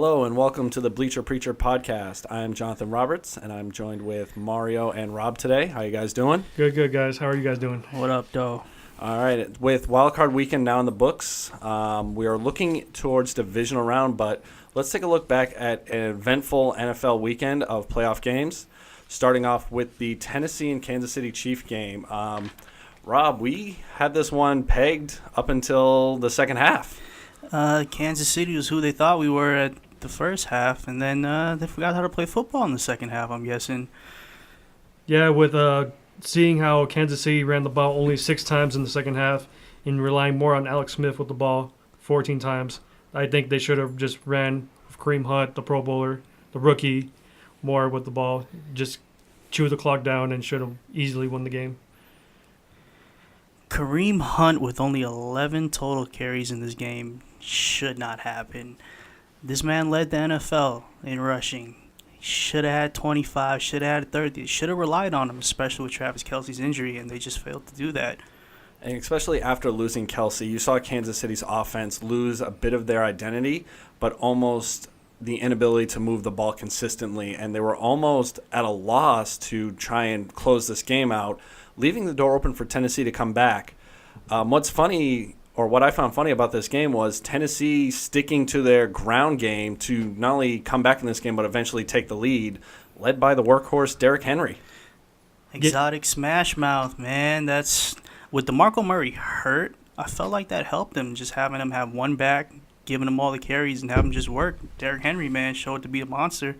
Hello and welcome to the Bleacher Preacher podcast. I'm Jonathan Roberts and I'm joined with Mario and Rob today. How you guys doing? Good, guys. How are you guys doing? What up, Doe? All right. With wildcard weekend now in the books, we are looking towards divisional round, but let's take a look back at an eventful NFL weekend of playoff games, starting off with the Tennessee and Kansas City Chief game. Rob, we had this one pegged up until the second half. Kansas City was who they thought we were at the first half, and then they forgot how to play football in the second half, I'm guessing. Yeah, with seeing how Kansas City ran the ball only 6 times in the second half and relying more on Alex Smith with the ball 14 times, I think they should have just ran with Kareem Hunt, the Pro Bowler, the rookie, more with the ball. Just chew the clock down and should have easily won the game. Kareem Hunt with only 11 total carries in this game should not happen. This man led the NFL in rushing. Should have had 25, should have had 30. Should have relied on him, especially with Travis Kelce's injury, and they just failed to do that. And especially after losing Kelce, you saw Kansas City's offense lose a bit of their identity, but almost the inability to move the ball consistently. And they were almost at a loss to try and close this game out, leaving the door open for Tennessee to come back. What's funny, or what I found funny about this game, was Tennessee sticking to their ground game to not only come back in this game, but eventually take the lead, led by the workhorse Derrick Henry. Exotic smash mouth, man. That's with DeMarco Murray hurt. I felt like that helped him, just having him have one back, giving him all the carries, and have him just work. Derrick Henry, man, showed to be a monster.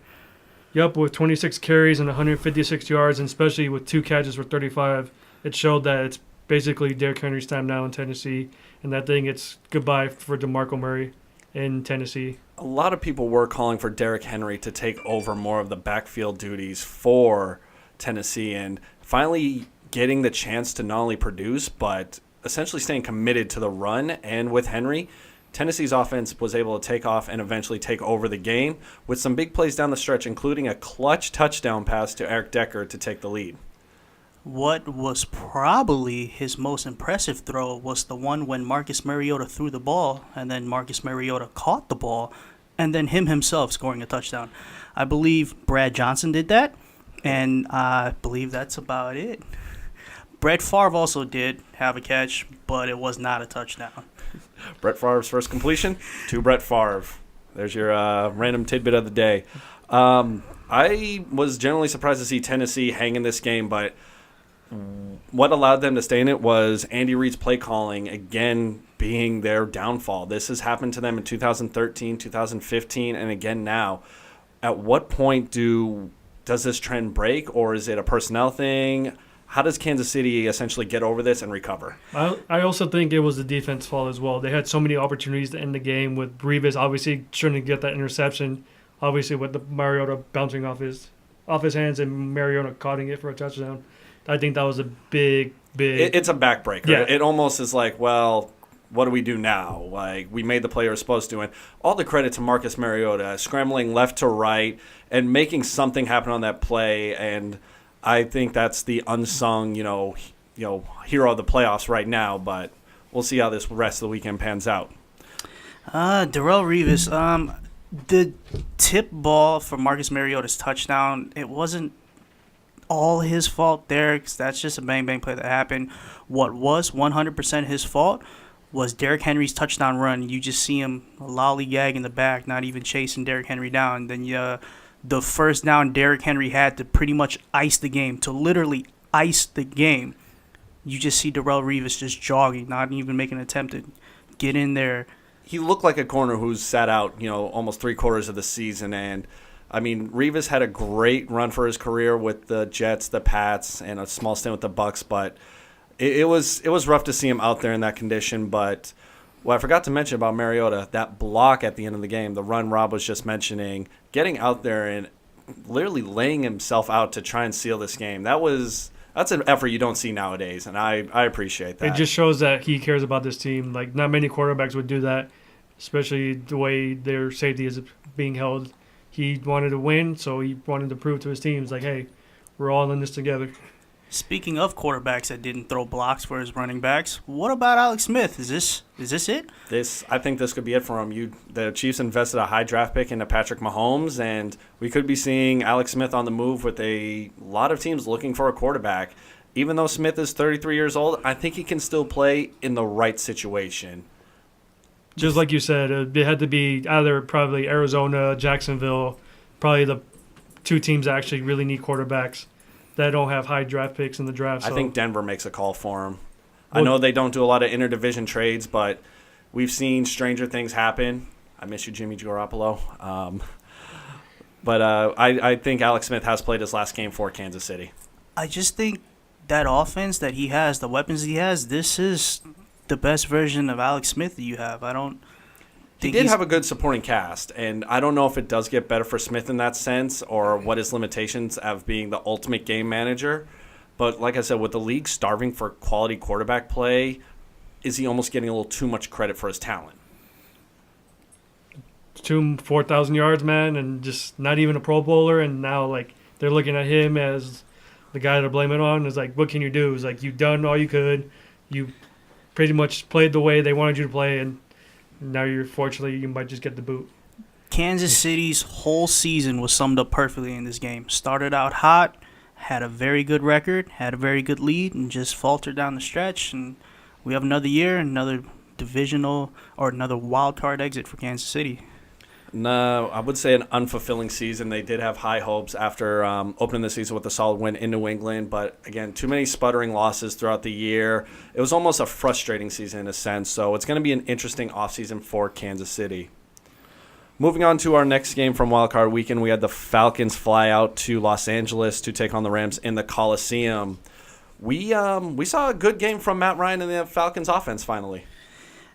Yep, with 26 carries and 156 yards, and especially with 2 catches for 35, it showed that it's basically Derrick Henry's time now in Tennessee, and I think it's goodbye for DeMarco Murray in Tennessee. A lot of people were calling for Derrick Henry to take over more of the backfield duties for Tennessee, and finally getting the chance to not only produce, but essentially staying committed to the run. And with Henry, Tennessee's offense was able to take off and eventually take over the game with some big plays down the stretch, including a clutch touchdown pass to Eric Decker to take the lead. What was probably his most impressive throw was the one when Marcus Mariota threw the ball, and then Marcus Mariota caught the ball, and then himself scoring a touchdown. I believe Brad Johnson did that, and I believe that's about it. Brett Favre also did have a catch, but it was not a touchdown. Brett Favre's first completion to Brett Favre. There's your random tidbit of the day. I was generally surprised to see Tennessee hang in this game, but what allowed them to stay in it was Andy Reid's play calling, again, being their downfall. This has happened to them in 2013, 2015, and again now. At what point does this trend break, or is it a personnel thing? How does Kansas City essentially get over this and recover? I also think it was the defense fault as well. They had so many opportunities to end the game, with Revis obviously trying to get that interception, obviously with the Mariota bouncing off his hands and Mariota caught it for a touchdown. I think that was a big. It's a backbreaker. Yeah. It almost is like, well, what do we do now? Like, we made the play we were supposed to. And all the credit to Marcus Mariota, scrambling left to right and making something happen on that play. And I think that's the unsung, hero of the playoffs right now. But we'll see how this rest of the weekend pans out. Darrelle Revis, the tip ball for Marcus Mariota's touchdown, it wasn't all his fault there, 'cause that's just a bang-bang play that happened. What was 100% his fault was Derrick Henry's touchdown run. You just see him lollygag in the back, not even chasing Derrick Henry down. Then the first down Derrick Henry had to pretty much ice the game, to literally ice the game. You just see Darrelle Revis just jogging, not even making an attempt to get in there. He looked like a corner who's sat out, almost 3/4 of the season. And, I mean, Revis had a great run for his career with the Jets, the Pats, and a small stint with the Bucks. But it was rough to see him out there in that condition. But what I forgot to mention about Mariota, that block at the end of the game, the run Rob was just mentioning, getting out there and literally laying himself out to try and seal this game. That's an effort you don't see nowadays, and I appreciate that. It just shows that he cares about this team. Like, not many quarterbacks would do that, especially the way their safety is being held. He wanted to win, so he wanted to prove to his teams, like, hey, we're all in this together. Speaking of quarterbacks that didn't throw blocks for his running backs, what about Alex Smith? Is this it? I think this could be it for him. The Chiefs invested a high draft pick into Patrick Mahomes, and we could be seeing Alex Smith on the move with a lot of teams looking for a quarterback. Even though Smith is 33 years old, I think he can still play in the right situation. Just like you said, it had to be either probably Arizona, Jacksonville, probably the two teams that actually really need quarterbacks that don't have high draft picks in the draft. So. I think Denver makes a call for him. I know they don't do a lot of interdivision trades, but we've seen stranger things happen. I miss you, Jimmy Garoppolo. But I think Alex Smith has played his last game for Kansas City. I just think that offense that he has, the weapons he has, this is the best version of Alex Smith that you have. I don't He think did have a good supporting cast, and I don't know if it does get better for Smith in that sense or what his limitations of being the ultimate game manager. But like I said, with the league starving for quality quarterback play, is he almost getting a little too much credit for his talent? 4,000 yards, man, and just not even a Pro Bowler. And now, like, they're looking at him as the guy to blame it on. It's like, what can you do? It's like, you've done all you could. You pretty much played the way they wanted you to play, and now fortunately, you might just get the boot. Kansas City's whole season was summed up perfectly in this game. Started out hot, had a very good record, had a very good lead, and just faltered down the stretch. And we have another year, another divisional or another wild card exit for Kansas City. No, I would say an unfulfilling season. They did have high hopes after opening the season with a solid win in New England, but again, too many sputtering losses throughout the year. It was almost a frustrating season in a sense, so it's going to be an interesting offseason for Kansas City. Moving on to our next game from Wild Card Weekend, we had the Falcons fly out to Los Angeles to take on the Rams in the Coliseum. We saw a good game from Matt Ryan and the Falcons offense finally.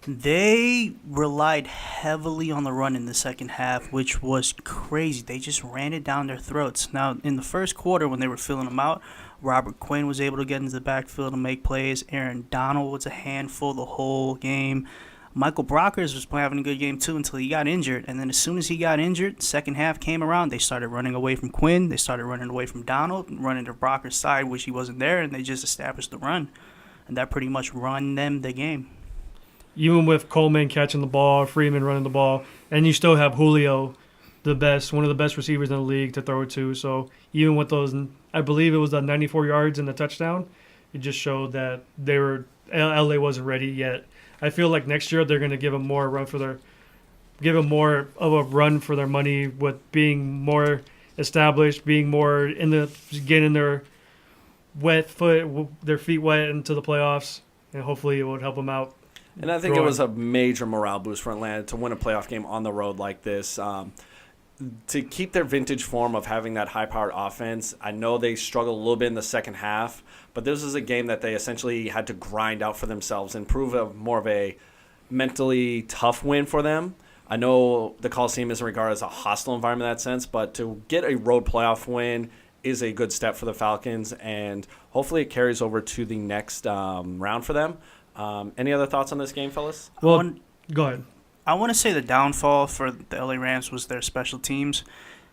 They relied heavily on the run in the second half, which was crazy. They just ran it down their throats. Now, in the first quarter, when they were filling them out, Robert Quinn was able to get into the backfield and make plays. Aaron Donald was a handful the whole game. Michael Brockers was having a good game, too, until he got injured. And then as soon as he got injured, second half came around, they started running away from Quinn. They started running away from Donald, running to Brockers' side, which he wasn't there, and they just established the run. And that pretty much run them the game. Even with Coleman catching the ball, Freeman running the ball, and you still have Julio, one of the best receivers in the league to throw it to. So even with those, I believe it was the 94 yards and the touchdown, it just showed that LA wasn't ready yet. I feel like next year they're going to give them more of a run for their money with being more established, being more getting their feet wet into the playoffs, and hopefully it would help them out. And I think it was a major morale boost for Atlanta to win a playoff game on the road like this. To keep their vintage form of having that high-powered offense, I know they struggled a little bit in the second half, but this is a game that they essentially had to grind out for themselves and prove more of a mentally tough win for them. I know the Coliseum isn't regarded as a hostile environment in that sense, but to get a road playoff win is a good step for the Falcons, and hopefully it carries over to the next round for them. Any other thoughts on this game, fellas? Well, go ahead. I want to say the downfall for the LA Rams was their special teams.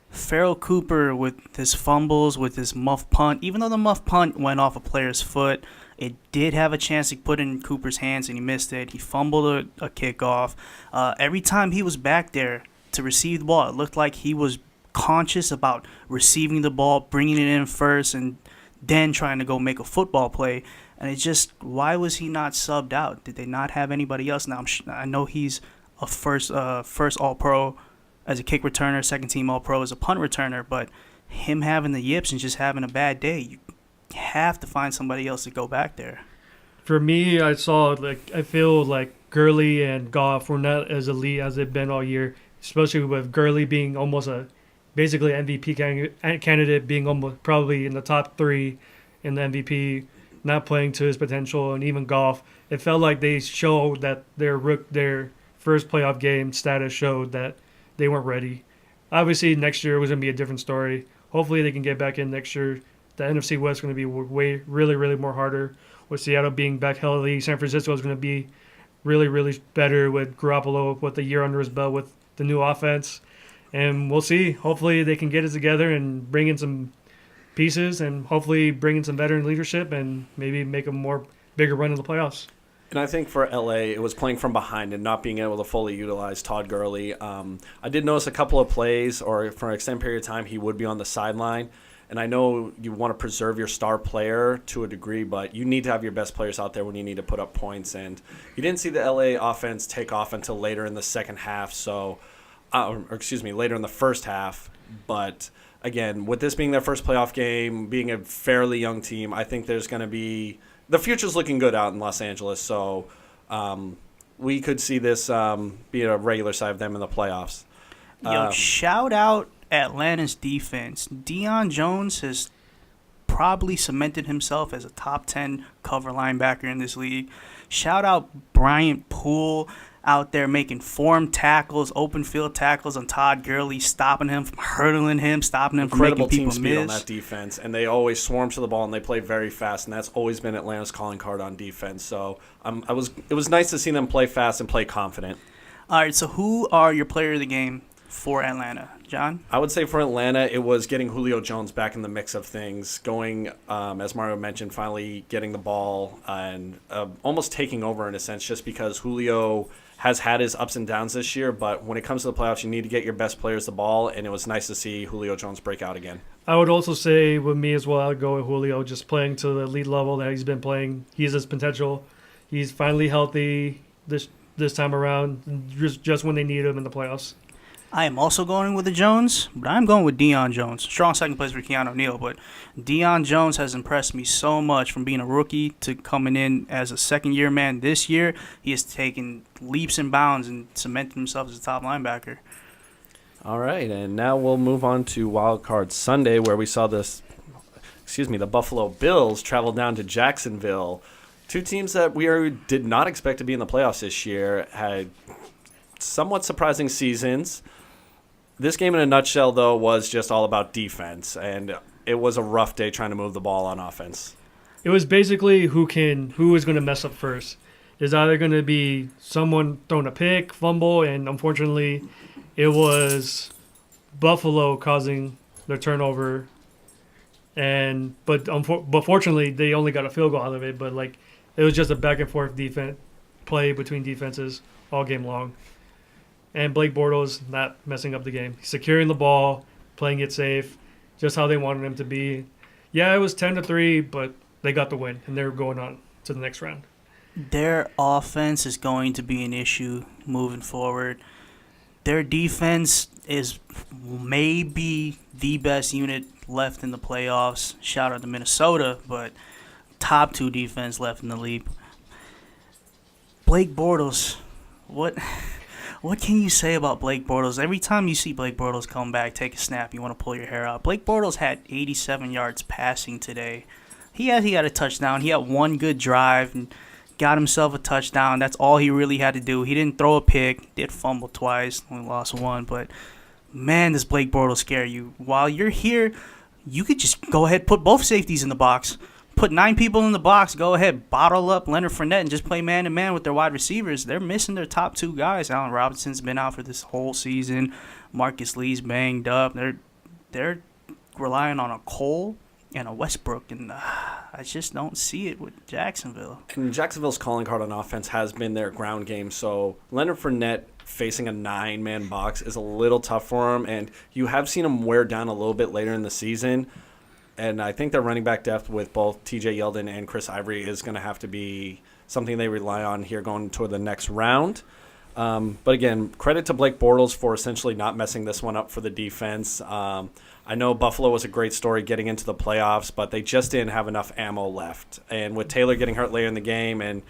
Farrell Cooper with his fumbles, with his muff punt. Even though the muff punt went off a player's foot, it did have a chance to put it in Cooper's hands, and he missed it. He fumbled a kickoff. Every time he was back there to receive the ball, it looked like he was conscious about receiving the ball, bringing it in first, and then trying to go make a football play. And it's just, why was he not subbed out? Did they not have anybody else? Now, I know he's a first All-Pro as a kick returner, second-team All-Pro as a punt returner, but him having the yips and just having a bad day, you have to find somebody else to go back there. For me, I feel like Gurley and Goff were not as elite as they've been all year, especially with Gurley being almost basically MVP candidate, being almost probably in the top 3 in the MVP, not playing to his potential, and even Goff. It felt like they showed that their first playoff game status showed that they weren't ready. Obviously, next year was going to be a different story. Hopefully, they can get back in next year. The NFC West is going to be really, really more harder. With Seattle being back healthy, San Francisco is going to be really, really better with Garoppolo with a year under his belt with the new offense. And we'll see. Hopefully, they can get it together and bring in some pieces and hopefully bring in some veteran leadership and maybe make a more bigger run in the playoffs. And I think for LA, it was playing from behind and not being able to fully utilize Todd Gurley. I did notice a couple of plays, or for an extended period of time, he would be on the sideline. And I know you want to preserve your star player to a degree, but you need to have your best players out there when you need to put up points. And you didn't see the LA offense take off until later in the second half, later in the first half. But again, with this being their first playoff game, being a fairly young team, I think there's going to be the future's looking good out in Los Angeles. So we could see this be a regular side of them in the playoffs. Shout out Atlanta's defense. Deion Jones has probably cemented himself as a top 10 cover linebacker in this league. Shout out Bryant Poole out there making form tackles, open field tackles on Todd Gurley, stopping him from hurtling him, stopping him from making people team speed on miss. that defense, and they always swarm to the ball and they play very fast, and that's always been Atlanta's calling card on defense. So it was nice to see them play fast and play confident. All right, so who are your player of the game for Atlanta? John? I would say for Atlanta, it was getting Julio Jones back in the mix of things, going, as Mario mentioned, finally getting the ball and almost taking over in a sense, just because Julio has had his ups and downs this year. But when it comes to the playoffs, you need to get your best players the ball, and it was nice to see Julio Jones break out again. I would also say with me as well, I'd go with Julio, just playing to the elite level that he's been playing. He has his potential. He's finally healthy this time around, just when they need him in the playoffs. I am also going with the Jones, but I'm going with Deion Jones. Strong second place for Keanu Neal, but Deion Jones has impressed me so much from being a rookie to coming in as a second-year man this year. He has taken leaps and bounds and cemented himself as a top linebacker. All right, and now we'll move on to Wild Card Sunday, where we saw the Buffalo Bills travel down to Jacksonville. Two teams that we did not expect to be in the playoffs this year had somewhat surprising seasons. This game in a nutshell, though, was just all about defense, and it was a rough day trying to move the ball on offense. It was basically who is going to mess up first. There's either going to be someone throwing a pick, fumble, and unfortunately, it was Buffalo causing the turnover. But fortunately, they only got a field goal out of it. But it was just a back and forth defense play between defenses all game long. And Blake Bortles not messing up the game. Securing the ball, playing it safe, just how they wanted him to be. Yeah, it was 10-3, but they got the win, and they're going on to the next round. Their offense is going to be an issue moving forward. Their defense is maybe the best unit left in the playoffs. Shout out to Minnesota, but top 2 defense left in the league. Blake Bortles, what can you say about Blake Bortles? Every time you see Blake Bortles come back, take a snap, you want to pull your hair out. Blake Bortles had 87 yards passing today. He had a touchdown. He had one good drive and got himself a touchdown. That's all he really had to do. He didn't throw a pick. Did fumble twice. Only lost one. But, man, does Blake Bortles scare you. While you're here, you could just go ahead put both safeties in the box. Put 9 people in the box. Go ahead, bottle up Leonard Fournette and just play man-to-man with their wide receivers. They're missing their top 2 guys. Allen Robinson's been out for this whole season. Marcus Lee's banged up. They're relying on a Cole and a Westbrook, and I just don't see it with Jacksonville. And Jacksonville's calling card on offense has been their ground game, so Leonard Fournette facing a 9-man box is a little tough for him, and you have seen him wear down a little bit later in the season. And I think their running back depth with both TJ Yeldon and Chris Ivory is going to have to be something they rely on here going toward the next round. But again, credit to Blake Bortles for essentially not messing this one up for the defense. I know Buffalo was a great story getting into the playoffs, but they just didn't have enough ammo left. And with Taylor getting hurt later in the game and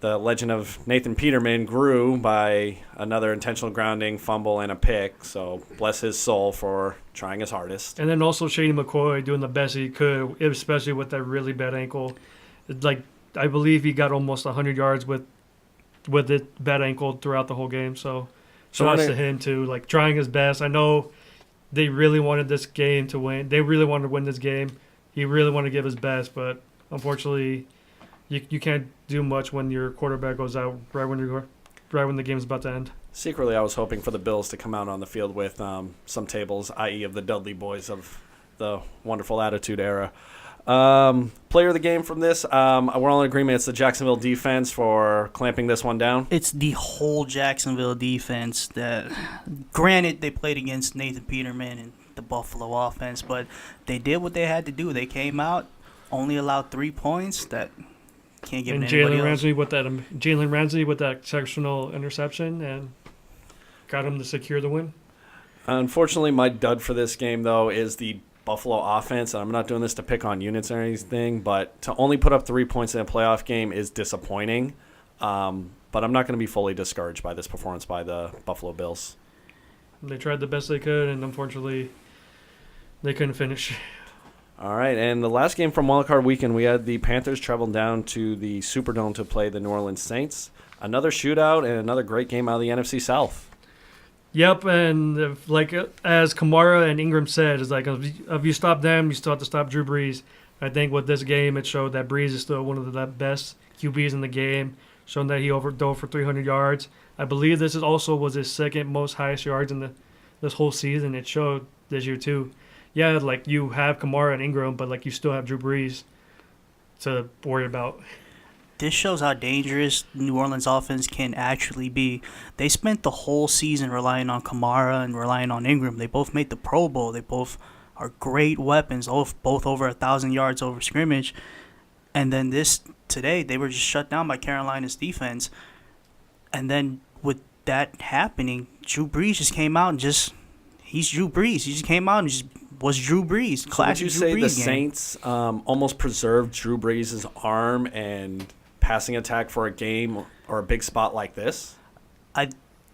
the legend of Nathan Peterman grew by another intentional grounding, fumble, and a pick. So bless his soul for trying his hardest. And then also Shady McCoy doing the best he could, especially with that really bad ankle. I believe he got almost 100 yards with it bad ankle throughout the whole game. So shout out to him too, trying his best. I know they really wanted this game to win. They really wanted to win this game. He really wanted to give his best, but unfortunately, you can't do much when your quarterback goes out right when the game's about to end. Secretly, I was hoping for the Bills to come out on the field with some tables, i.e. of the Dudley boys of the wonderful Attitude Era. Player of the game from this, we're all in agreement it's the Jacksonville defense for clamping this one down. It's the whole Jacksonville defense that, granted, they played against Nathan Peterman and the Buffalo offense, but they did what they had to do. They came out, only allowed 3 points. That can't give And it to anybody else. Jalen Ramsey with that exceptional interception and got him to secure the win. Unfortunately, my dud for this game, though, is the Buffalo offense. I'm not doing this to pick on units or anything, but to only put up 3 points in a playoff game is disappointing. But I'm not going to be fully discouraged by this performance by the Buffalo Bills. They tried the best they could, and unfortunately, they couldn't finish. All right, and the last game from Wildcard Weekend, we had the Panthers travel down to the Superdome to play the New Orleans Saints. Another shootout and another great game out of the NFC South. Yep, and as Kamara and Ingram said, it's like if you stop them, you still have to stop Drew Brees. I think with this game, it showed that Brees is still one of the best QBs in the game, showing that he overdove for 300 yards. I believe this was his second most highest yards in this whole season. It showed this year too. Yeah, like you have Kamara and Ingram, but like you still have Drew Brees to worry about. This shows how dangerous New Orleans offense can actually be. They spent the whole season relying on Kamara and relying on Ingram. They both made the Pro Bowl. They both are great weapons, both over 1,000 yards over scrimmage. And then today, they were just shut down by Carolina's defense. And then with that happening, Drew Brees just came out and he's Drew Brees. He just came out and just was Drew Brees. Classic So would you Drew say Brees the game. Saints almost preserved Drew Brees' arm and passing attack for a game or a big spot like this? I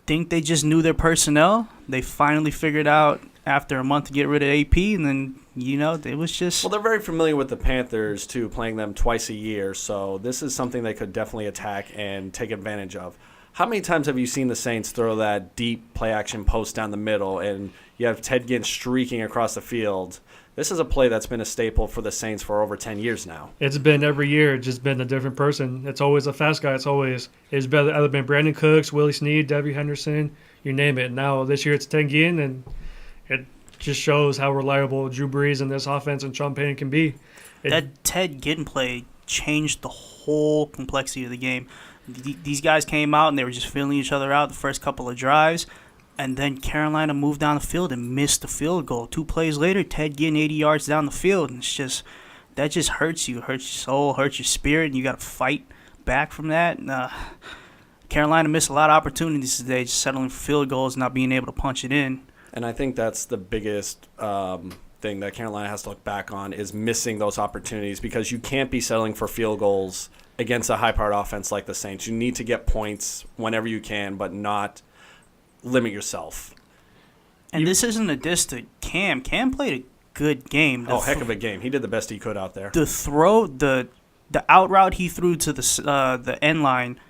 think they just knew their personnel. They finally figured out after a month to get rid of AP, and then, it was just... Well, they're very familiar with the Panthers, too, playing them twice a year, so this is something they could definitely attack and take advantage of. How many times have you seen the Saints throw that deep play-action post down the middle, and you have Ted Ginn streaking across the field? This is a play that's been a staple for the Saints for over 10 years now. It's been every year. It's just been a different person. It's always a fast guy. It's either been Brandon Cooks, Willie Snead, Debbie Henderson, you name it. Now this year it's Ted Ginn, and it just shows how reliable Drew Brees and this offense and Sean Payton can be. That Ted Ginn play changed the whole complexity of the game. These guys came out and they were just filling each other out the first couple of drives. And then Carolina moved down the field and missed the field goal. 2 plays later, Ted getting 80 yards down the field. And that just hurts you. Hurts your soul, hurts your spirit. And you got to fight back from that. And, Carolina missed a lot of opportunities today, just settling for field goals and not being able to punch it in. And I think that's the biggest thing that Carolina has to look back on is missing those opportunities, because you can't be settling for field goals against a high-powered offense like the Saints. You need to get points whenever you can, but not limit yourself. And this isn't a diss to Cam. Cam played a good game. Heck of a game. He did the best he could out there. The throw, the out route he threw to the end line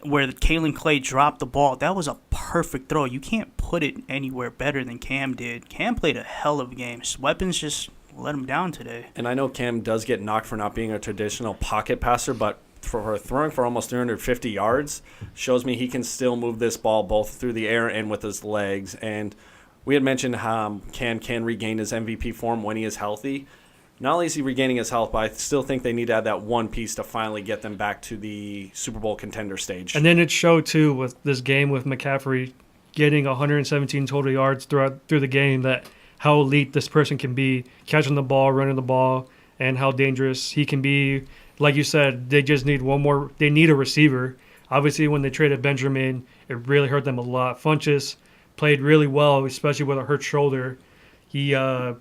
where Kalen Clay dropped the ball, that was a perfect throw. You can't put it anywhere better than Cam did. Cam played a hell of a game. His weapons just let him down today. And I know Cam does get knocked for not being a traditional pocket passer, but for throwing for almost 350 yards shows me he can still move this ball both through the air and with his legs. And we had mentioned how Cam can regain his MVP form when he is healthy. Not only is he regaining his health, but I still think they need to add that one piece to finally get them back to the Super Bowl contender stage. And then it showed, too, with this game with McCaffrey getting 117 total yards through the game, that how elite this person can be, catching the ball, running the ball, and how dangerous he can be. Like you said, they just need one more. They need a receiver. Obviously, when they traded Benjamin, it really hurt them a lot. Funchess played really well, especially with a hurt shoulder. Cam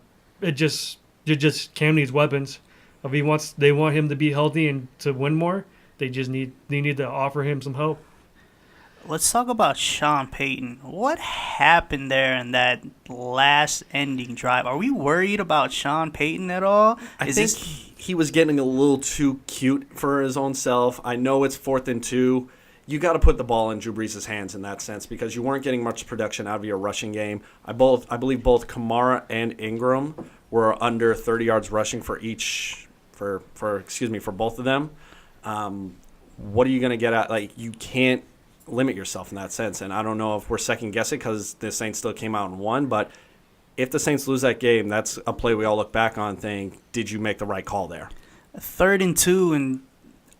needs weapons. If they want him to be healthy and to win more, they need to offer him some help. Let's talk about Sean Payton. What happened there in that last ending drive? Are we worried about Sean Payton at all? I think he was getting a little too cute for his own self. I know it's 4th and 2. You got to put the ball in Drew Brees' hands in that sense, because you weren't getting much production out of your rushing game. I believe both Kamara and Ingram were under 30 yards rushing for both of them. What are you going to get at? Like, you can't limit yourself in that sense. And I don't know if we're second guessing because the Saints still came out and won, but if the Saints lose that game, that's a play we all look back on and think, did you make the right call there? 3rd and 2, and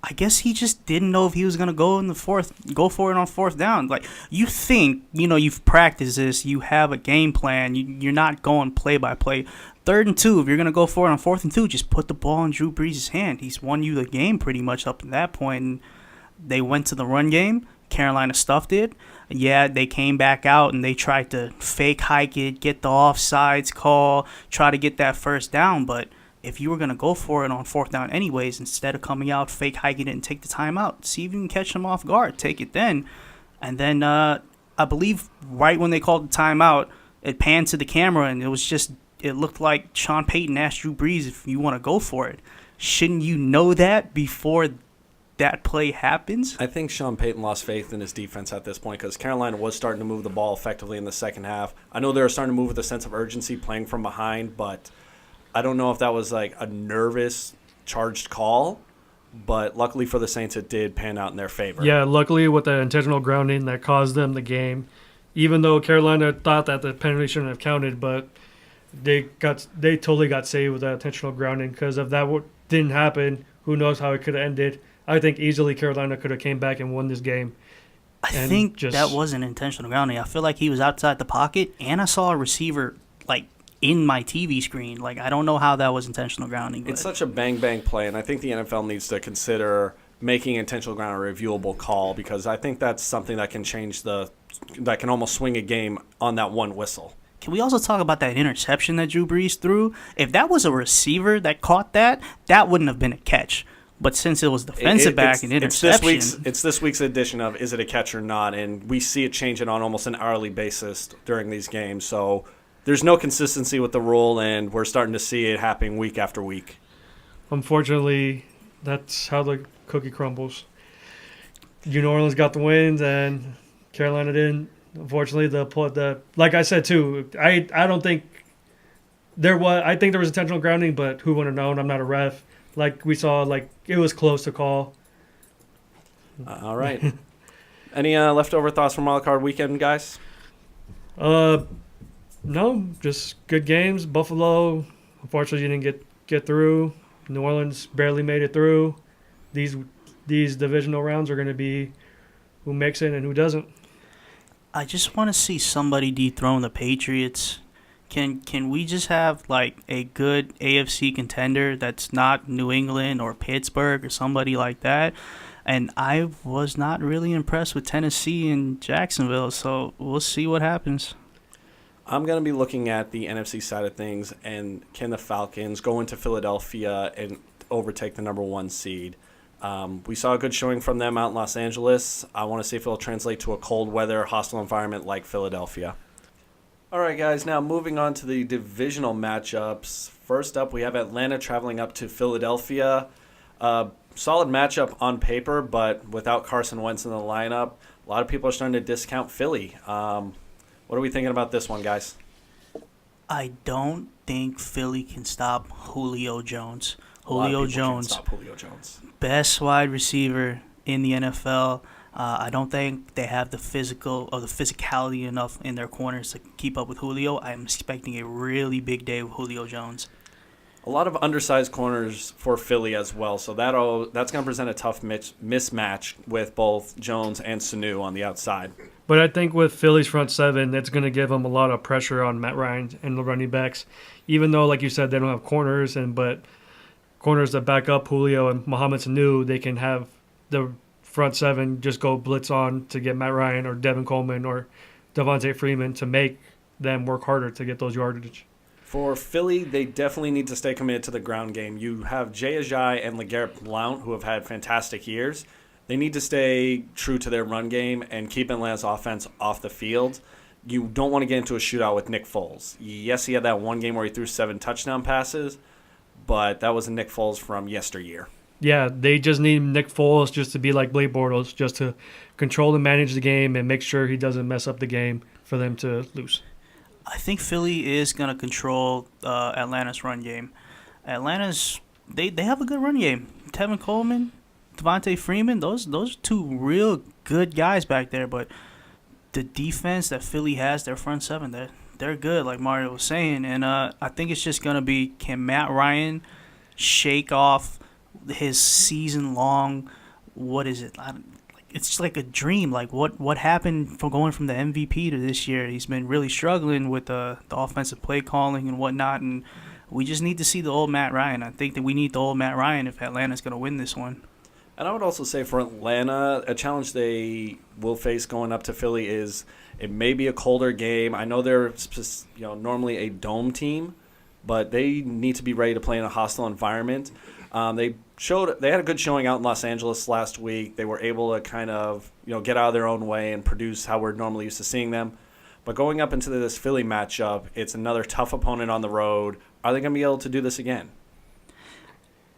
I guess he just didn't know if he was gonna go for it on 4th down. Like, you think, you've practiced this, you have a game plan, you're not going play by play. 3rd and 2, if you're gonna go for it on 4th and 2, just put the ball in Drew Brees' hand. He's won you the game pretty much up to that point. And they went to the run game. Carolina stuffed it. Yeah, they came back out and they tried to fake hike it, get the offsides call, try to get that 1st down. But if you were going to go for it on 4th down anyways, instead of coming out, fake hiking it and take the timeout, see if you can catch them off guard, take it then. And then I believe right when they called the timeout, it panned to the camera and it looked like Sean Payton asked Drew Brees if you want to go for it. Shouldn't you know that before that play happens? I think Sean Payton lost faith in his defense at this point because Carolina was starting to move the ball effectively in the second half. I know they were starting to move with a sense of urgency playing from behind, but I don't know if that was like a nervous, charged call. But luckily for the Saints, it did pan out in their favor. Yeah, luckily with the intentional grounding that caused them the game. Even though Carolina thought that the penalty shouldn't have counted, but they totally got saved with that intentional grounding because if that didn't happen, who knows how it could have ended. I think easily Carolina could have came back and won this game. I think that wasn't intentional grounding. I feel like he was outside the pocket, and I saw a receiver in my TV screen. I don't know how that was intentional grounding. It's such a bang-bang play, and I think the NFL needs to consider making intentional ground a reviewable call because I think that's something that can that can almost swing a game on that one whistle. Can we also talk about that interception that Drew Brees threw? If that was a receiver that caught that wouldn't have been a catch. But since it was defensive back and interception... It's this week's edition of Is It a Catch or Not? And we see it changing on almost an hourly basis during these games. So there's no consistency with the rule, and we're starting to see it happening week after week. Unfortunately, that's how the cookie crumbles. New Orleans got the wins, and Carolina didn't. Unfortunately, like I said, too, I don't think there was... I think there was intentional grounding, but who would have known? I'm not a ref. Like we saw, it was close to call. All right. Any leftover thoughts from Wild Card Weekend, guys? No, just good games. Buffalo, unfortunately, didn't get through. New Orleans barely made it through. These divisional rounds are going to be who makes it and who doesn't. I just want to see somebody dethrone the Patriots. Can we just have a good AFC contender that's not New England or Pittsburgh or somebody like that? And I was not really impressed with Tennessee and Jacksonville, so we'll see what happens. I'm going to be looking at the NFC side of things, and can the Falcons go into Philadelphia and overtake the number 1 seed? We saw a good showing from them out in Los Angeles. I want to see if it'll translate to a cold weather, hostile environment like Philadelphia. All right, guys, now moving on to the divisional matchups. First up, we have Atlanta traveling up to Philadelphia. Solid matchup on paper, but without Carson Wentz in the lineup, a lot of people are starting to discount Philly. What are we thinking about this one, guys? I don't think Philly can stop Julio Jones. Julio Jones, best wide receiver in the NFL. I don't think they have the physicality enough in their corners to keep up with Julio. I'm expecting a really big day with Julio Jones. A lot of undersized corners for Philly as well, so that's going to present a tough mismatch with both Jones and Sanu on the outside. But I think with Philly's front seven, it's going to give them a lot of pressure on Matt Ryan and the running backs, even though, like you said, they don't have corners, but corners that back up Julio and Mohamed Sanu, they can have the front seven just go blitz on to get Matt Ryan or Devin Coleman or Devontae Freeman to make them work harder to get those yardage. For Philly, they definitely need to stay committed to the ground game. You have Jay Ajayi and LeGarrette Blount, who have had fantastic years. They need to stay true to their run game and keep Atlanta's offense off the field. You don't want to get into a shootout with Nick Foles. Yes, he had that one game where he threw 7 touchdown passes, but that was a Nick Foles from yesteryear. Yeah, they just need Nick Foles just to be like Blake Bortles, just to control and manage the game and make sure he doesn't mess up the game for them to lose. I think Philly is going to control Atlanta's run game. They have a good run game. Tevin Coleman, Devontae Freeman, those are 2 real good guys back there. But the defense that Philly has, their front seven, they're good, like Mario was saying, and I think it's just gonna be, can Matt Ryan shake off his season-long, what is it? It's just like a dream. Like what happened from going from the MVP to this year? He's been really struggling with the offensive play calling and whatnot, and we just need to see the old Matt Ryan. I think that we need the old Matt Ryan if Atlanta's going to win this one. And I would also say for Atlanta, a challenge they will face going up to Philly is it may be a colder game. I know they're normally a dome team, but they need to be ready to play in a hostile environment. They had a good showing out in Los Angeles last week. They were able to kind of get out of their own way and produce how we're normally used to seeing them. But going up into this Philly matchup, it's another tough opponent on the road. Are they going to be able to do this again?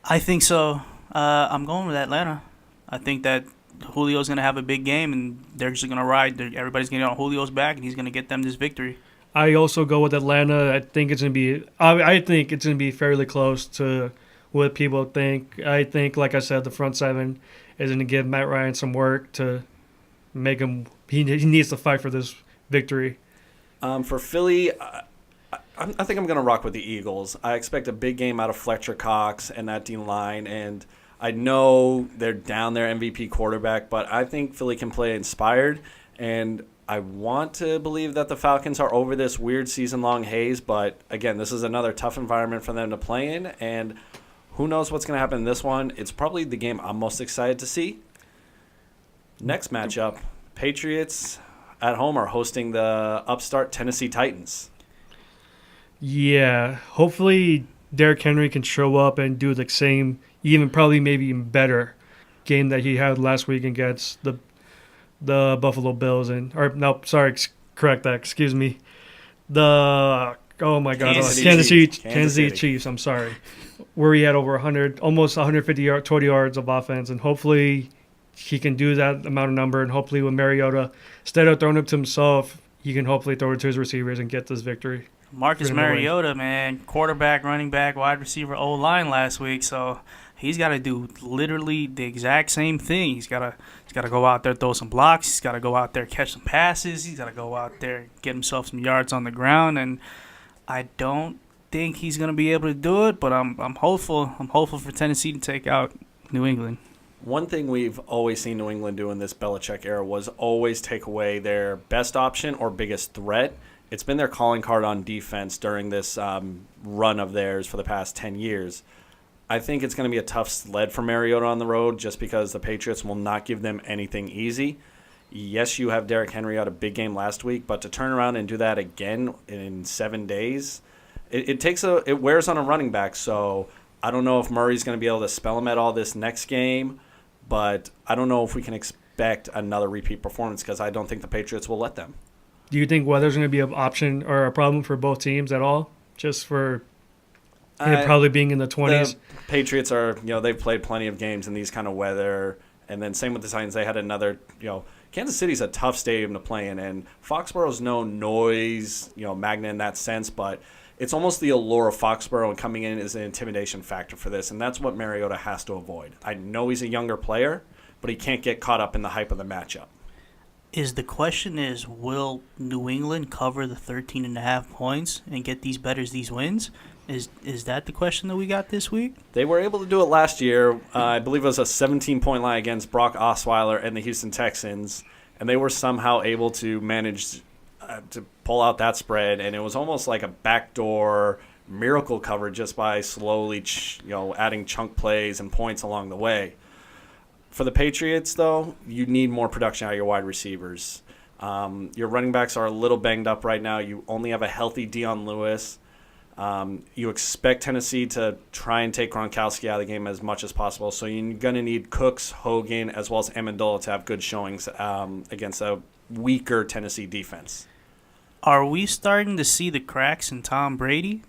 I think so. I'm going with Atlanta. I think that Julio's going to have a big game, and they're just going to ride. Everybody's going to get on Julio's back, and he's going to get them this victory. I also go with Atlanta. I think it's going to be fairly close to what people think. I think, like I said, the front seven is going to give Matt Ryan some work to make him. He needs to fight for this victory. For Philly, I think I'm going to rock with the Eagles. I expect a big game out of Fletcher Cox and that D line, and I know they're down their MVP quarterback, but I think Philly can play inspired, and I want to believe that the Falcons are over this weird season-long haze, but again, this is another tough environment for them to play in, and who knows what's going to happen in this one. It's probably the game I'm most excited to see. Next matchup, Patriots at home are hosting the upstart Tennessee Titans. Yeah, hopefully Derrick Henry can show up and do the same, maybe even better game that he had last week against the Buffalo Bills correct that. Excuse me, Kansas City Chiefs. I'm sorry, where he had over 100, almost 150 total yards of offense, and hopefully he can do that amount of number, and hopefully with Mariota, instead of throwing it to himself, he can hopefully throw it to his receivers and get this victory. Marcus Mariota, man, quarterback, running back, wide receiver, O-line last week, so he's got to do literally the exact same thing. He's got to go out there, throw some blocks. He's got to go out there, catch some passes. He's got to go out there, get himself some yards on the ground, and I don't think he's going to be able to do it, but I'm hopeful. I'm hopeful for Tennessee to take out New England. One thing we've always seen New England do in this Belichick era was always take away their best option or biggest threat. It's been their calling card on defense during this run of theirs for the past 10 years. I think it's going to be a tough sled for Mariota on the road just because the Patriots will not give them anything easy. Yes, you have Derrick Henry out a big game last week, but to turn around and do that again in 7 days, it wears on a running back. So I don't know if Murray's going to be able to spell him at all this next game, but I don't know if we can expect another repeat performance because I don't think the Patriots will let them. Do you think weather's going to be an option or a problem for both teams at all? Just for it probably being in the 20s? The Patriots are, they've played plenty of games in these kind of weather. And then same with the Titans. They had another, Kansas City's a tough stadium to play in. And Foxborough's no noise, magnet in that sense. But it's almost the allure of Foxborough and coming in is an intimidation factor for this. And that's what Mariota has to avoid. I know he's a younger player, but he can't get caught up in the hype of the matchup. The question is, will New England cover the 13.5 points and get these wins? Is that the question that we got this week? They were able to do it last year. I believe it was a 17-point line against Brock Osweiler and the Houston Texans, and they were somehow able to manage to pull out that spread, and it was almost like a backdoor miracle cover just by slowly adding chunk plays and points along the way. For the Patriots, though, you need more production out of your wide receivers. Your running backs are a little banged up right now. You only have a healthy Dion Lewis. You expect Tennessee to try and take Gronkowski out of the game as much as possible. So you're going to need Cooks, Hogan, as well as Amendola to have good showings against a weaker Tennessee defense. Are we starting to see the cracks in Tom Brady?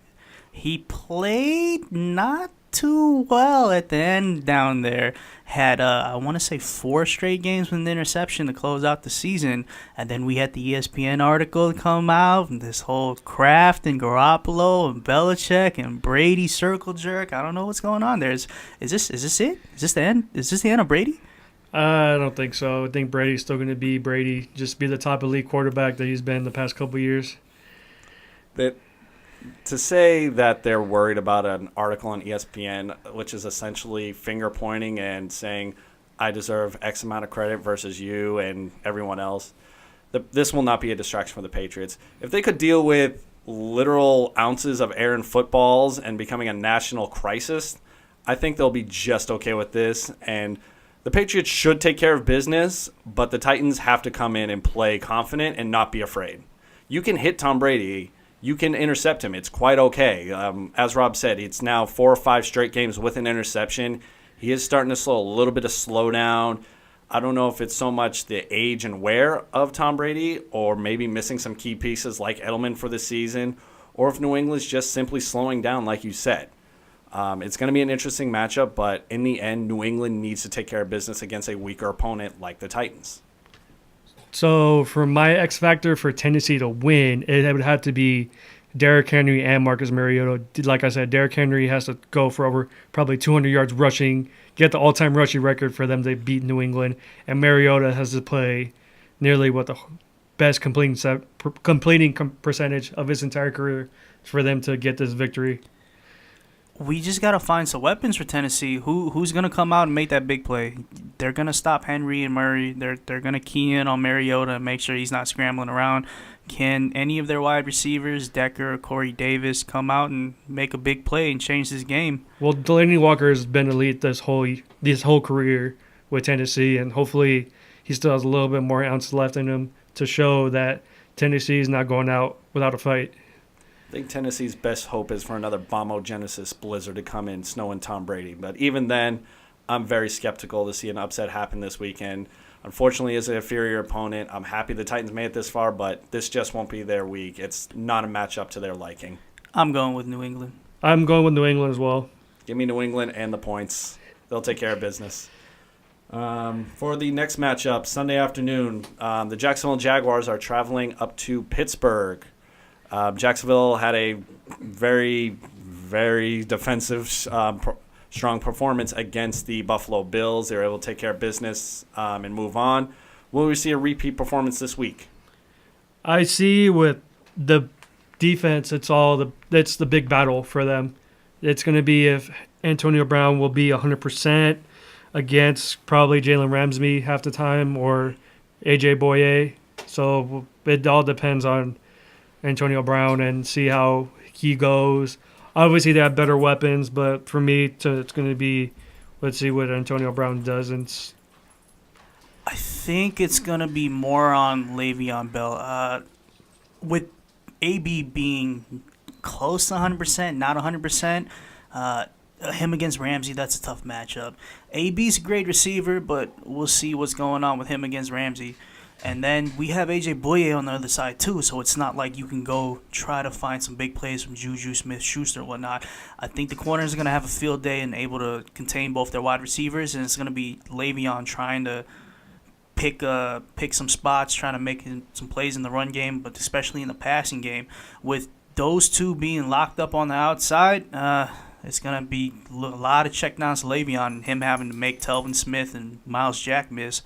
He played not too well at the end down there. Had, I want to say, 4 straight games with an interception to close out the season. And then we had the ESPN article come out, and this whole Kraft and Garoppolo and Belichick and Brady circle jerk. I don't know what's going on there. Is this it? Is this the end? Is this the end of Brady? I don't think so. I think Brady's still going to be Brady, just be the top elite quarterback that he's been the past couple of years. that to say that they're worried about an article on ESPN, which is essentially finger pointing and saying, I deserve X amount of credit versus you and everyone else, this will not be a distraction for the Patriots. If they could deal with literal ounces of air in footballs and becoming a national crisis, I think they'll be just okay with this. And the Patriots should take care of business, but the Titans have to come in and play confident and not be afraid. You can hit Tom Brady. You can intercept him. It's quite okay. As Rob said, it's now 4 or 5 straight games with an interception. He is starting to slow a little bit of slowdown. I don't know if it's so much the age and wear of Tom Brady or maybe missing some key pieces like Edelman for the season, or if New England's just simply slowing down like you said. It's going to be an interesting matchup, but in the end, New England needs to take care of business against a weaker opponent like the Titans. So for my X factor for Tennessee to win, it would have to be Derrick Henry and Marcus Mariota. Like I said, Derrick Henry has to go for over probably 200 yards rushing, get the all-time rushing record for them to beat New England, and Mariota has to play nearly what the best completing percentage of his entire career for them to get this victory. We just got to find some weapons for Tennessee. Who's going to come out and make that big play? They're going to stop Henry and Murray. They're going to key in on Mariota and make sure he's not scrambling around. Can any of their wide receivers, Decker or Corey Davis, come out and make a big play and change this game? Well, Delaney Walker has been elite this whole career with Tennessee, and hopefully he still has a little bit more ounce left in him to show that Tennessee is not going out without a fight. I think Tennessee's best hope is for another Bombogenesis blizzard to come in, snowing Tom Brady. But even then, I'm very skeptical to see an upset happen this weekend. Unfortunately, as an inferior opponent, I'm happy the Titans made it this far, but this just won't be their week. It's not a matchup to their liking. I'm going with New England. I'm going with New England as well. Give me New England and the points. They'll take care of business. For the next matchup, Sunday afternoon, the Jacksonville Jaguars are traveling up to Pittsburgh. Jacksonville had a very, very defensive, strong performance against the Buffalo Bills. They were able to take care of business and move on. Will we see a repeat performance this week? I see with the defense, it's the big battle for them. It's going to be if Antonio Brown will be 100% against probably Jalen Ramsey half the time or AJ Boye. So it all depends on Antonio Brown and see how he goes. Obviously, they have better weapons, but for me, it's going to be let's see what Antonio Brown does. I think it's going to be more on Le'Veon Bell. With AB being close to 100%, not 100%, him against Ramsey, that's a tough matchup. AB's a great receiver, but we'll see what's going on with him against Ramsey. And then we have AJ Boye on the other side too, so it's not like you can go try to find some big plays from Juju Smith-Schuster and whatnot. I think the corners are going to have a field day and able to contain both their wide receivers, and it's going to be Le'Veon trying to pick some spots, trying to make some plays in the run game, but especially in the passing game. With those two being locked up on the outside, it's going to be a lot of checkdowns to Le'Veon and him having to make Telvin Smith and Miles Jack miss.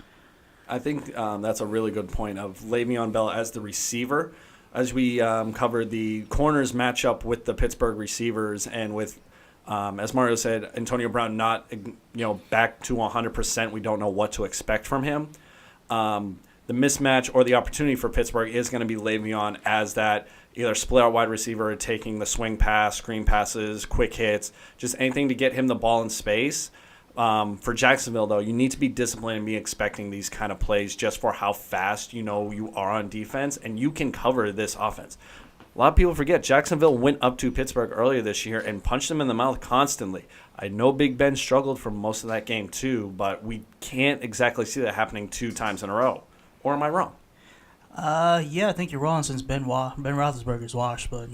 I think that's a really good point of Le'Veon Bell as the receiver. As we covered the corners matchup with the Pittsburgh receivers and with, as Mario said, Antonio Brown not back to 100%. We don't know what to expect from him. The mismatch or the opportunity for Pittsburgh is going to be Le'Veon as that either split out wide receiver or taking the swing pass, screen passes, quick hits, just anything to get him the ball in space. For Jacksonville, though, you need to be disciplined and be expecting these kind of plays just for how fast you are on defense, and you can cover this offense. A lot of people forget Jacksonville went up to Pittsburgh earlier this year and punched them in the mouth constantly. I know Big Ben struggled for most of that game too, but we can't exactly see that happening 2 times in a row. Or am I wrong? Yeah, I think you're wrong since Ben Roethlisberger's washed, but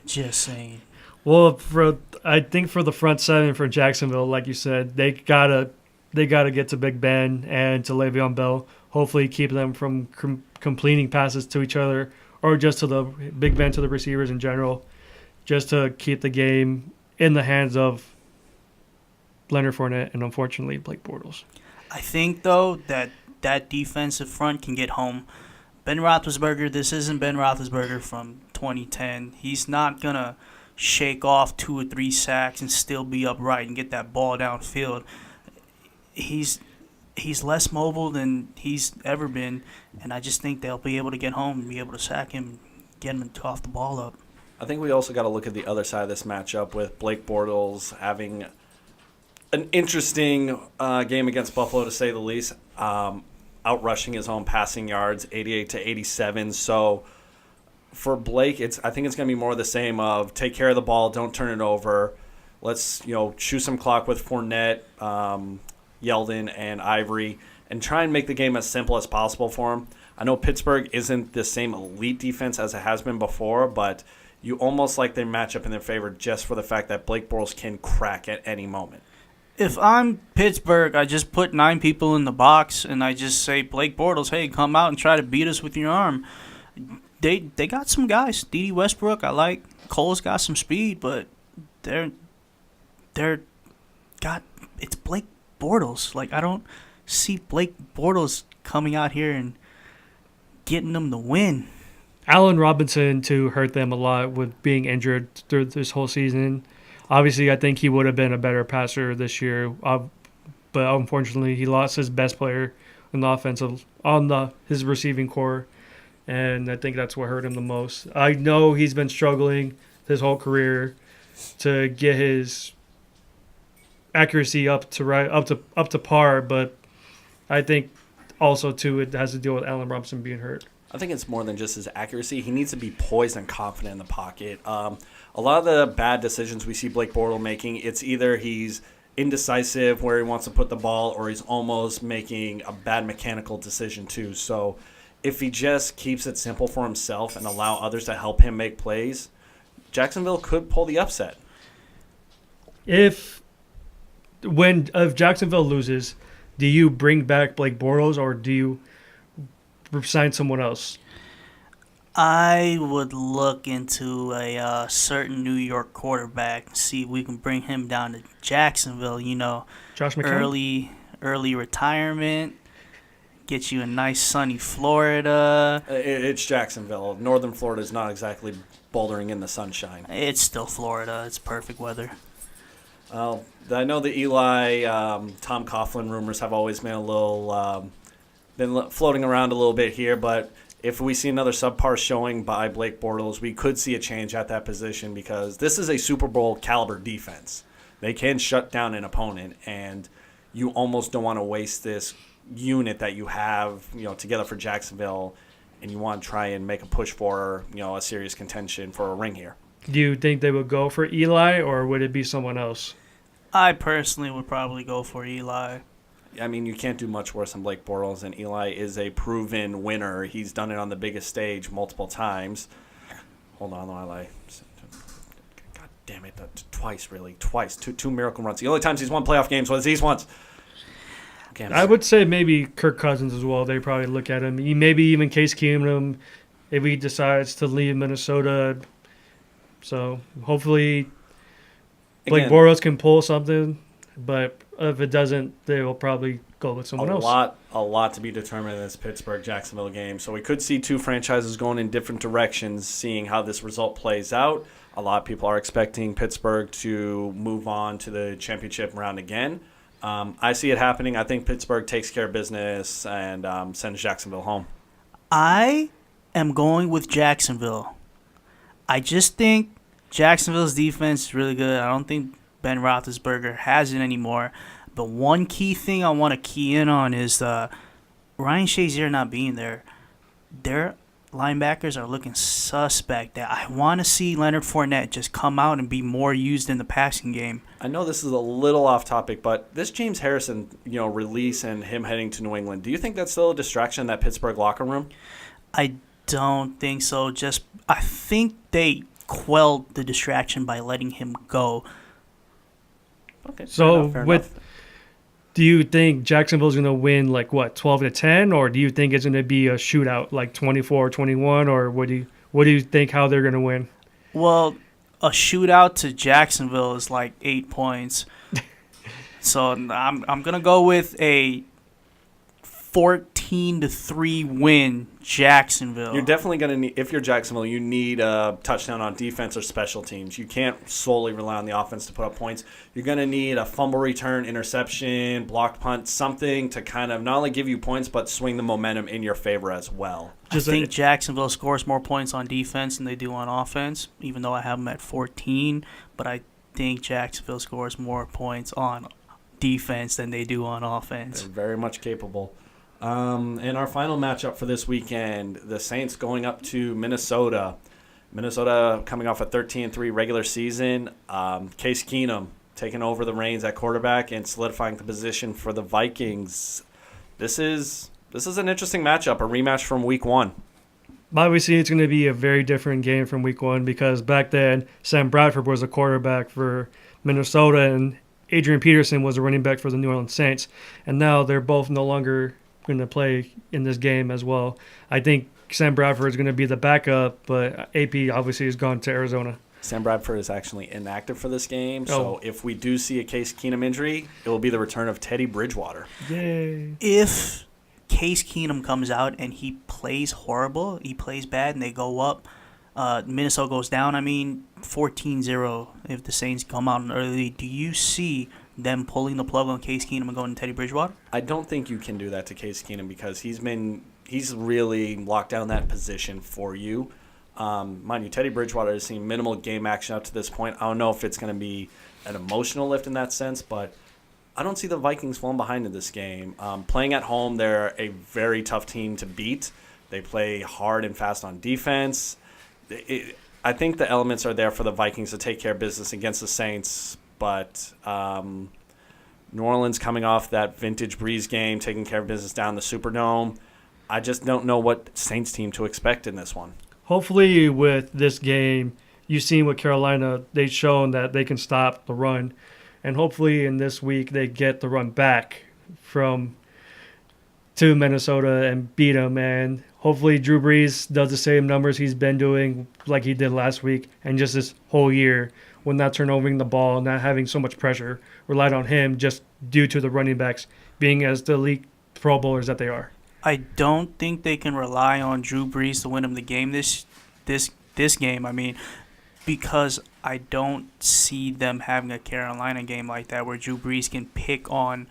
just saying. Well, I think for the front seven for Jacksonville, like you said, they gotta get to Big Ben and to Le'Veon Bell. Hopefully, keep them from completing passes to each other or just to the Big Ben to the receivers in general, just to keep the game in the hands of Leonard Fournette and unfortunately Blake Bortles. I think though that defensive front can get home. Ben Roethlisberger, this isn't Ben Roethlisberger from 2010. He's not going to shake off 2 or 3 sacks and still be upright and get that ball downfield. He's less mobile than he's ever been, and I just think they'll be able to get home and be able to sack him, get him to cough the ball up. I think we also got to look at the other side of this matchup with Blake Bortles having an interesting game against Buffalo, to say the least. Outrushing his own passing yards, 88 to 87. So for Blake, I think it's going to be more of the same of take care of the ball, don't turn it over. Let's chew some clock with Fournette, Yeldon, and Ivory, and try and make the game as simple as possible for him. I know Pittsburgh isn't the same elite defense as it has been before, but you almost like they match up in their favor just for the fact that Blake Bortles can crack at any moment. If I'm Pittsburgh, I just put 9 people in the box and I just say, Blake Bortles, hey, come out and try to beat us with your arm. They got some guys. D.D. Westbrook, I like. Cole's got some speed, but it's Blake Bortles. Like, I don't see Blake Bortles coming out here and getting them the win. Allen Robinson, too, hurt them a lot with being injured through this whole season. Obviously, I think he would have been a better passer this year, but unfortunately, he lost his best player in the offensive his receiving core, and I think that's what hurt him the most. I know he's been struggling his whole career to get his accuracy up to par, but I think also too it has to deal with Allen Robinson being hurt. I think it's more than just his accuracy. He needs to be poised and confident in the pocket. A lot of the bad decisions we see Blake Bortles making, it's either he's indecisive where he wants to put the ball or he's almost making a bad mechanical decision too. So if he just keeps it simple for himself and allow others to help him make plays, Jacksonville could pull the upset. If Jacksonville loses, do you bring back Blake Bortles or do you sign someone else? I would look into a certain New York quarterback, see if we can bring him down to Jacksonville. Josh McCown? Early retirement, get you a nice sunny Florida. It's Jacksonville. Northern Florida is not exactly bouldering in the sunshine. It's still Florida. It's perfect weather. I know the Eli, Tom Coughlin rumors have always been a little been floating around a little bit here, but if we see another subpar showing by Blake Bortles, we could see a change at that position because this is a Super Bowl caliber defense. They can shut down an opponent, and you almost don't want to waste this unit that you have, together for Jacksonville, and you want to try and make a push for, a serious contention for a ring here. Do you think they would go for Eli, or would it be someone else? I personally would probably go for Eli. I mean, you can't do much worse than Blake Bortles, and Eli is a proven winner. He's done it on the biggest stage multiple times. Hold on, Eli. God damn it, twice. Two miracle runs. The only times he's won playoff games was these ones. Okay, I would say maybe Kirk Cousins as well. They probably look at him. Maybe even Case Keenum if he decides to leave Minnesota. So hopefully Blake Bortles can pull something, but if it doesn't, they will probably go with someone else. A lot to be determined in this Pittsburgh-Jacksonville game. So we could see two franchises going in different directions, seeing how this result plays out. A lot of people are expecting Pittsburgh to move on to the championship round again. I see it happening. I think Pittsburgh takes care of business and sends Jacksonville home. I am going with Jacksonville. I just think Jacksonville's defense is really good. I don't think Ben Roethlisberger has it anymore. But one key thing I want to key in on is Ryan Shazier not being there. Their linebackers are looking suspect. I want to see Leonard Fournette just come out and be more used in the passing game. I know this is a little off topic, but this James Harrison, release and him heading to New England, do you think that's still a distraction in that Pittsburgh locker room? I don't think so. I think they quelled the distraction by letting him go. Okay. So fair enough. Do you think Jacksonville's going to win 12-10, or do you think it's going to be a shootout 24-21, or what do you think how they're going to win? Well, a shootout to Jacksonville is 8 points. So I'm going to go with a 14 14-3 win, Jacksonville. You're definitely going to need, if you're Jacksonville, you need a touchdown on defense or special teams. You can't solely rely on the offense to put up points. You're going to need a fumble return, interception, blocked punt, something to kind of not only give you points, but swing the momentum in your favor as well. I think Jacksonville scores more points on defense than they do on offense, even though I have them at 14. But I think Jacksonville scores more points on defense than they do on offense. They're very much capable. And our final matchup for this weekend, the Saints going up to Minnesota. Minnesota coming off a 13-3 regular season. Case Keenum taking over the reins at quarterback and solidifying the position for the Vikings. This is an interesting matchup, a rematch from Week 1. Obviously, it's going to be a very different game from Week 1 because back then, Sam Bradford was a quarterback for Minnesota and Adrian Peterson was a running back for the New Orleans Saints. And now they're both no longer going to play in this game as well. I think Sam Bradford is going to be the backup, but AP obviously has gone to Arizona. Sam Bradford is actually inactive for this game, so if we do see a Case Keenum injury, it will be the return of Teddy Bridgewater. Yay. If Case Keenum comes out and he plays horrible, he plays bad, and they go up, Minnesota goes down, 14-0 if the Saints come out early. Do you see them pulling the plug on Case Keenum and going to Teddy Bridgewater? I don't think you can do that to Case Keenum because he's really locked down that position for you. Mind you, Teddy Bridgewater has seen minimal game action up to this point. I don't know if it's going to be an emotional lift in that sense, but I don't see the Vikings falling behind in this game. Playing at home, they're a very tough team to beat. They play hard and fast on defense. I think the elements are there for the Vikings to take care of business against the Saints, but New Orleans coming off that vintage Breeze game, taking care of business down the Superdome. I just don't know what Saints team to expect in this one. Hopefully with this game, you've seen with Carolina, they've shown that they can stop the run. And hopefully in this week they get the run back to Minnesota and beat them. And hopefully Drew Brees does the same numbers he's been doing like he did last week and just this whole year when not turnovering the ball, not having so much pressure, relied on him just due to the running backs being as the elite Pro Bowlers that they are. I don't think they can rely on Drew Brees to win them the game this game. Because I don't see them having a Carolina game like that where Drew Brees can pick on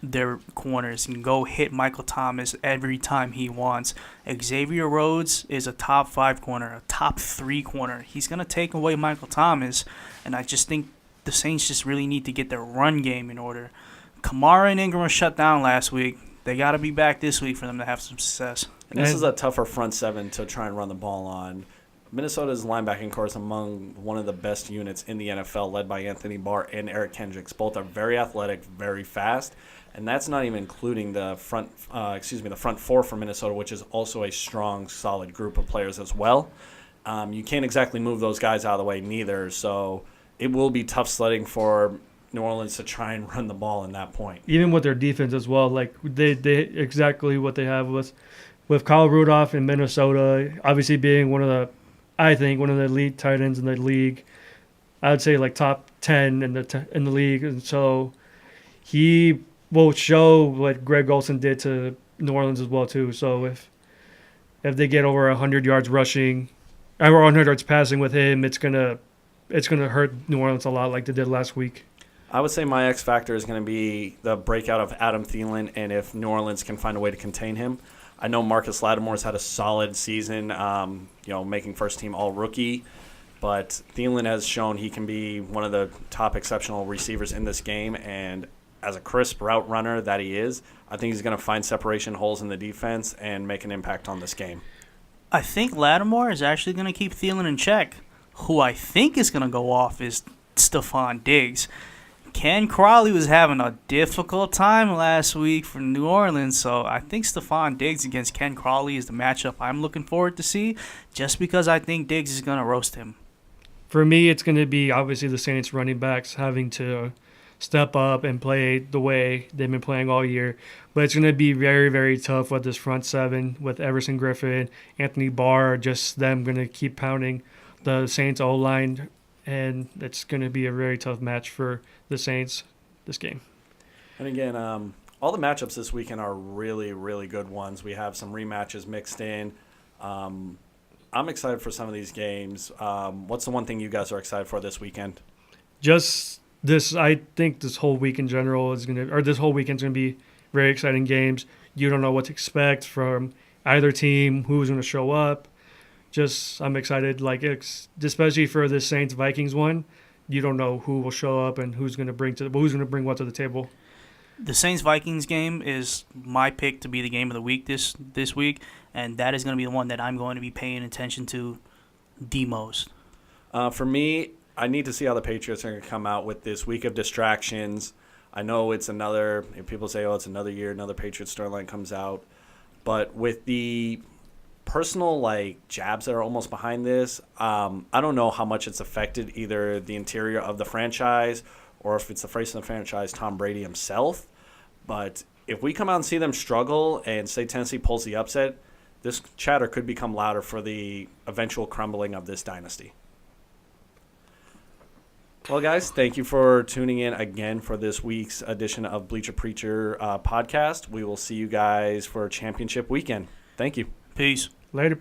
their corners and go hit Michael Thomas every time he wants. Xavier Rhodes is a top 5 corner, a top 3 corner. He's going to take away Michael Thomas, and I just think the Saints just really need to get their run game in order. Kamara and Ingram were shut down last week. They got to be back this week for them to have some success. And this is a tougher front seven to try and run the ball on. Minnesota's linebacking core is among one of the best units in the NFL, led by Anthony Barr and Eric Kendricks. Both are very athletic, very fast, and that's not even including the front four for Minnesota, which is also a strong, solid group of players as well. You can't exactly move those guys out of the way neither, so it will be tough sledding for New Orleans to try and run the ball in that point. Even with their defense as well, like they exactly what they have with Kyle Rudolph in Minnesota, obviously being one of the elite tight ends in the league. I would say like top 10 in the league, and so he will show what Greg Olsen did to New Orleans as well too. So if they get over 100 yards rushing, or 100 yards passing with him, it's gonna hurt New Orleans a lot like they did last week. I would say my X factor is going to be the breakout of Adam Thielen, and if New Orleans can find a way to contain him. I know Marcus Lattimore's had a solid season, making first-team All-Rookie, but Thielen has shown he can be one of the top exceptional receivers in this game, and as a crisp route runner that he is, I think he's going to find separation holes in the defense and make an impact on this game. I think Lattimore is actually going to keep Thielen in check. Who I think is going to go off is Stephon Diggs. Ken Crawley was having a difficult time last week for New Orleans, so I think Stephon Diggs against Ken Crawley is the matchup I'm looking forward to see, just because I think Diggs is going to roast him. For me, it's going to be obviously the Saints running backs having to step up and play the way they've been playing all year. But it's going to be very, very tough with this front seven with Everson Griffin, Anthony Barr, just them going to keep pounding the Saints O-line, and it's going to be a very tough match for the Saints this game. And again, all the matchups this weekend are really, really good ones. We have some rematches mixed in. I'm excited for some of these games. What's the one thing you guys are excited for this weekend? Just this, I think this whole week in general this whole weekend's gonna be very exciting games. You don't know what to expect from either team, who's gonna show up. I'm excited, especially for the Saints Vikings one. You don't know who will show up and who's gonna bring what to the table. The Saints Vikings game is my pick to be the game of the week this week, and that is going to be the one that I'm going to be paying attention to the most. For me, I need to see how the Patriots are going to come out with this week of distractions. I know it's people say, it's another year, another Patriots storyline comes out. But with the personal jabs that are almost behind this, I don't know how much it's affected either the interior of the franchise or if it's the face of the franchise, Tom Brady himself. But if we come out and see them struggle and say Tennessee pulls the upset, this chatter could become louder for the eventual crumbling of this dynasty. Well, guys, thank you for tuning in again for this week's edition of Bleacher Preacher podcast. We will see you guys for championship weekend. Thank you. Peace. Later.